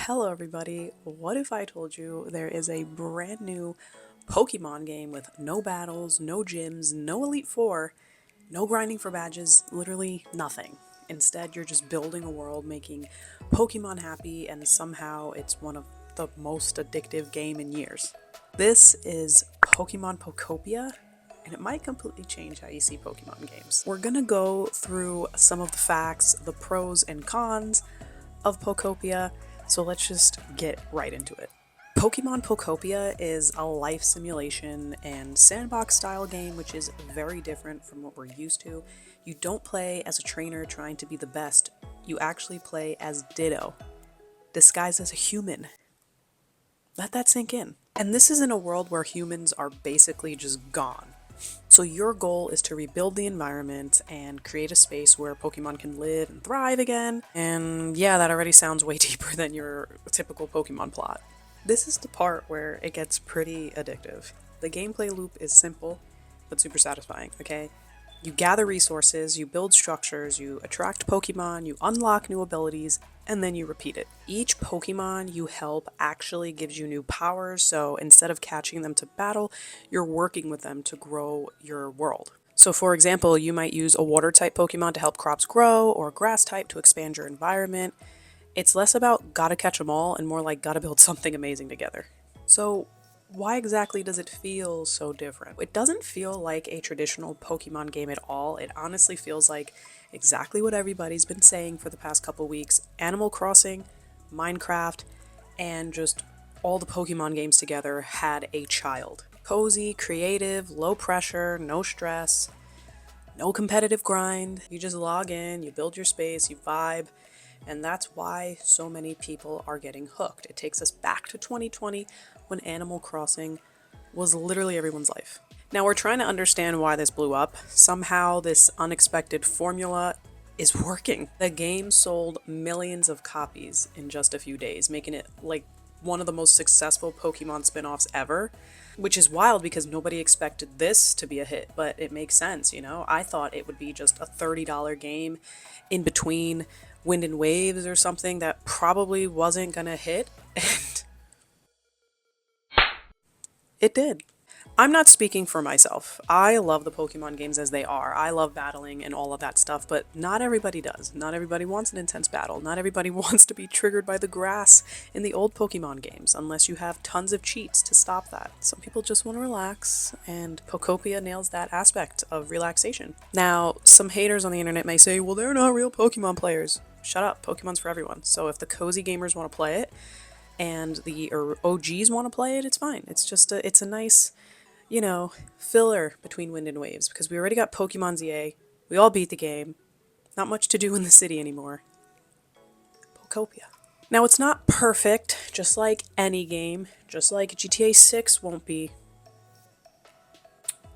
Hello everybody, what if I told you there is a brand new Pokemon game with no battles, no gyms, no Elite Four, no grinding for badges, literally nothing. Instead, you're just building a world, making Pokemon happy, and somehow it's one of the most addictive game in years. This is Pokemon Pokopia, and it might completely change how you see Pokemon games. We're gonna go through some of the facts, the pros and cons of Pokopia, so let's just get right into it. Pokemon Pokopia is a life simulation and sandbox style game which is very different from what we're used to. You don't play as a trainer trying to be the best, you actually play as Ditto, disguised as a human. Let that sink in. And this is in a world where humans are basically just gone. So your goal is to rebuild the environment and create a space where Pokemon can live and thrive again. And yeah, that already sounds way deeper than your typical Pokemon plot. This is the part where it gets pretty addictive. The gameplay loop is simple, but super satisfying, okay? You gather resources, you build structures, you attract Pokemon, you unlock new abilities, and then you repeat it. Each Pokemon you help actually gives you new powers, so instead of catching them to battle, you're working with them to grow your world. So for example, you might use a water type Pokemon to help crops grow, or a grass type to expand your environment. It's less about gotta catch them all and more like gotta build something amazing together. So why exactly does it feel so different? It doesn't feel like a traditional Pokemon game at all. It honestly feels like exactly what everybody's been saying for the past couple weeks. Animal Crossing, Minecraft, and just all the Pokemon games together had a child. Cozy, creative, low pressure, no stress, no competitive grind. You just log in, you build your space, you vibe, and that's why so many people are getting hooked. It takes us back to 2020 when Animal Crossing was literally everyone's life. Now we're trying to understand why this blew up. Somehow this unexpected formula is working. The game sold millions of copies in just a few days, making it like one of the most successful Pokemon spin-offs ever, which is wild because nobody expected this to be a hit, but it makes sense, you know? I thought it would be just a $30 game in between Wind and Waves or something that probably wasn't gonna hit, and it did. I'm not speaking for myself. I love the Pokemon games as they are. I love battling and all of that stuff, but not everybody does. Not everybody wants an intense battle. Not everybody wants to be triggered by the grass in the old Pokemon games, unless you have tons of cheats to stop that. Some people just want to relax, and Pokopia nails that aspect of relaxation. Now, some haters on the internet may say, well, they're not real Pokemon players. Shut up, Pokemon's for everyone. So if the cozy gamers want to play it, and the OGs want to play it, it's fine. It's a nice, filler between Wind and Waves because we already got Pokemon ZA. We all beat the game. Not much to do in the city anymore. Pokopia. Now it's not perfect, just like any game, just like GTA 6 won't be.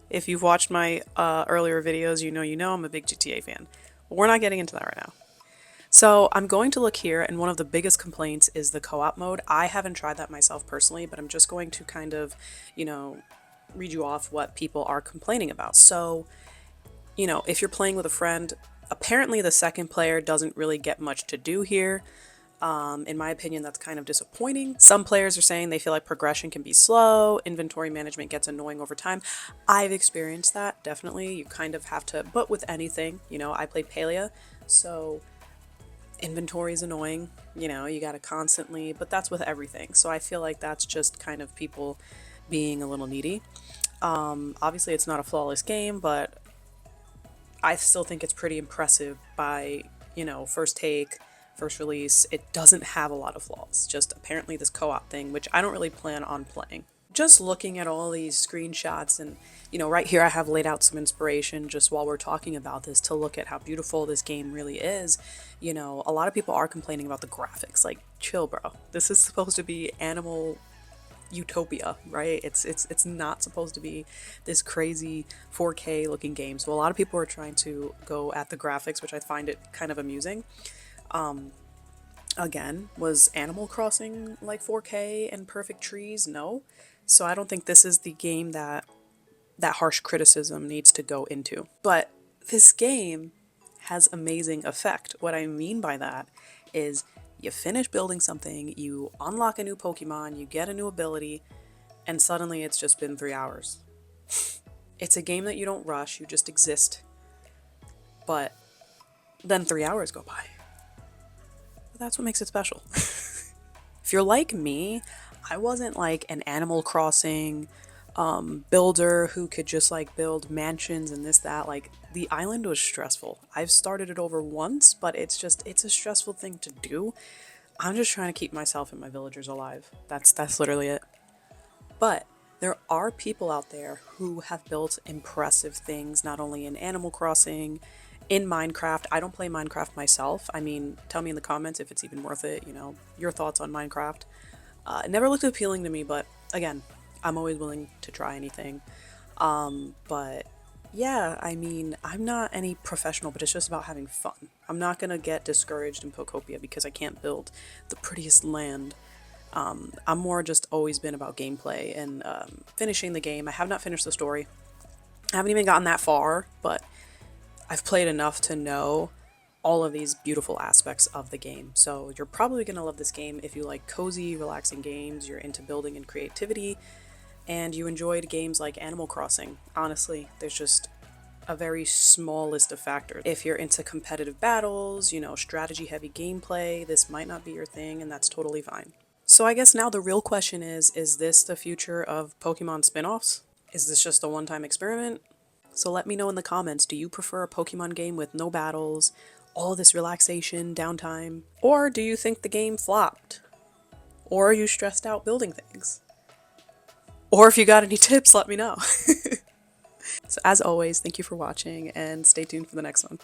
If you've watched my earlier videos, you know I'm a big GTA fan. But we're not getting into that right now. So I'm going to look here, and one of the biggest complaints is the co-op mode. I haven't tried that myself personally, but I'm just going to kind of, read you off what people are complaining about. So, if you're playing with a friend, apparently the second player doesn't really get much to do here. In my opinion, that's kind of disappointing. Some players are saying they feel like progression can be slow, inventory management gets annoying over time. I've experienced that, definitely. You kind of have to, but with anything, I played Palia, so inventory is annoying, you gotta constantly, but that's with everything. So I feel like that's just kind of people being a little needy. Obviously it's not a flawless game, but I still think it's pretty impressive by, first take, first release. It doesn't have a lot of flaws, just apparently this co-op thing, which I don't really plan on playing. Just looking at all these screenshots and, right here I have laid out some inspiration just while we're talking about this to look at how beautiful this game really is. A lot of people are complaining about the graphics. Like, chill, bro. This is supposed to be animal utopia, right? It's not supposed to be this crazy 4K looking game. So a lot of people are trying to go at the graphics, which I find it kind of amusing. Again, was Animal Crossing like 4K and perfect trees? No. So I don't think this is the game that harsh criticism needs to go into. But this game has amazing effect. What I mean by that is You finish building something, you unlock a new Pokemon, you get a new ability, and suddenly it's just been 3 hours. It's a game that you don't rush, you just exist. But then 3 hours go by. That's what makes it special. If you're like me, I wasn't like an Animal Crossing builder who could just like build mansions and this, that. Like, the island was stressful. I've started it over once, but it's a stressful thing to do. I'm just trying to keep myself and my villagers alive. That's literally it. But there are people out there who have built impressive things, not only in Animal Crossing, in Minecraft. I don't play Minecraft myself. I mean, tell me in the comments if it's even worth it, your thoughts on Minecraft. It never looked appealing to me, but again, I'm always willing to try anything. But yeah, I mean, I'm not any professional, but it's just about having fun. I'm not gonna get discouraged in Pokopia because I can't build the prettiest land. I'm more just always been about gameplay and finishing the game. I have not finished the story. I haven't even gotten that far, but I've played enough to know all of these beautiful aspects of the game. So you're probably going to love this game if you like cozy, relaxing games, you're into building and creativity, and you enjoyed games like Animal Crossing. Honestly, there's just a very small list of factors. If you're into competitive battles, strategy heavy gameplay, this might not be your thing, and that's totally fine. So I guess now the real question is this the future of Pokemon spin-offs? Is this just a one-time experiment? So let me know in the comments, do you prefer a Pokemon game with no battles, all this relaxation, downtime? Or do you think the game flopped? Or are you stressed out building things? Or if you got any tips, let me know. So as always, thank you for watching and stay tuned for the next one.